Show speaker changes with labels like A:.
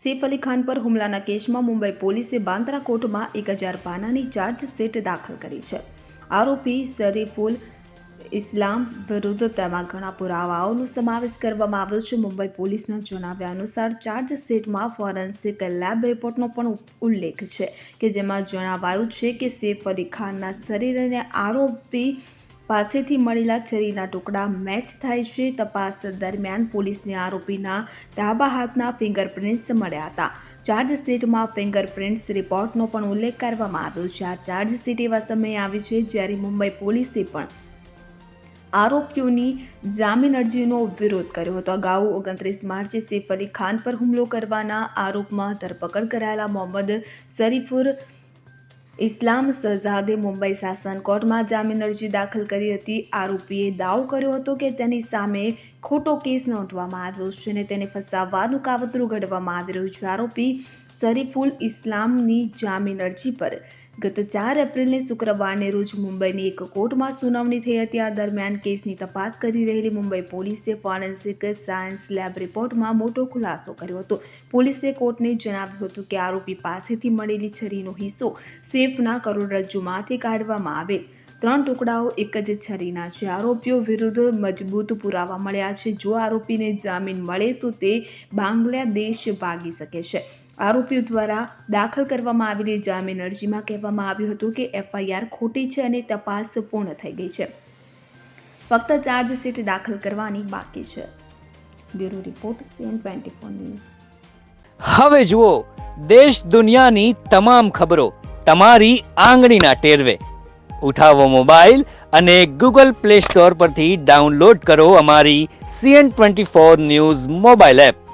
A: સૈફ અલી ખાન પર હુમલાના કેસમાં મુંબઈ પોલીસે બાંદ્રા કોર્ટમાં 1000 પાનાની ચાર્જશીટ દાખલ કરી છે. આરોપી સરીફુલ ઇસ્લામ વિરુદ્ધ તેમાં ઘણા પુરાવાઓનો સમાવેશ કરવામાં આવ્યો છે. મુંબઈ પોલીસના જણાવ્યા અનુસાર ચાર્જશીટમાં ફોરેન્સિક લેબ રિપોર્ટનો પણ ઉલ્લેખ છે કે જેમાં જણાવાયું છે કે સૈફ અલી ખાનના શરીર અને આરોપી પાસેથી મળેલા છરીના ટુકડા મેચ થાય છે. તપાસ દરમિયાન પોલીસને આરોપીના ડાબા હાથના ફિંગરપ્રિન્ટ્સ મળ્યા હતા. ચાર્જશીટમાં ફિંગરપ્રિન્ટ્સ રિપોર્ટનો પણ ઉલ્લેખ કરવામાં આવ્યો છે. આ ચાર્જશીટ એવા સમયે આવી છે જ્યારે મુંબઈ પોલીસે પણ આરોપીઓની જામીન અરજીનો વિરોધ કર્યો હતો. અગાઉ 29 માર્ચે સૈફ અલી ખાન પર હુમલો કરવાના આરોપમાં ધરપકડ કરાયેલા મોહમ્મદ સરીફુર ઇસ્લામ શહઝાદે મુંબઈ શાસન કોર્ટમાં જામીન અરજી દાખલ કરી હતી. આરોપીએ દાવો કર્યો હતો કે તેની સામે ખોટો કેસ નોંધવામાં આવ્યો છે અને તેને ફસાવવાનું કાવતરું ઘડવામાં આવી રહ્યું છે. આરોપી સરીફુલ ઇસ્લામની જામીન અરજી પર ગત 4 એપ્રિલને શુક્રવારને રોજ મુંબઈની એક કોર્ટમાં સુનાવણી થઈ હતી. આ દરમિયાન કેસની તપાસ કરી રહેલી મુંબઈ પોલીસે ફોરેન્સિક સાયન્સ લેબ રિપોર્ટમાં મોટો ખુલાસો કર્યો હતો. પોલીસે કોર્ટને જણાવ્યું હતું કે આરોપી પાસેથી મળેલી છરીનો હિસ્સો સૈફના કરોડરજ્જુમાંથી કાઢવામાં આવેલ 3 ટુકડાઓ એક જ છરીના છે. આરોપીઓ વિરુદ્ધ મજબૂત પુરાવા મળ્યા છે. જો આરોપીને જામીન મળે તો તે બાંગ્લાદેશ ભાગી શકે છે. આરોપીઓ દ્વારા દાખલ કરવામાં આવેલી જામીન અરજીમાં કહેવામાં આવ્યું હતું કે એફઆઈઆર ખોટી છે અને તપાસ પૂર્ણ થઈ ગઈ છે. ફક્ત ચાર્જશીટ દાખલ કરવાની બાકી છે. Bureau report CN24 news.
B: હવે જુઓ દેશ દુનિયાની તમામ ખબરો તમારી આંગળીના ટેરવે. ઉઠાવો મોબાઈલ અને Google Play Store પરથી ડાઉનલોડ કરો અમારી CN24 ન્યૂઝ મોબાઈલ એપ.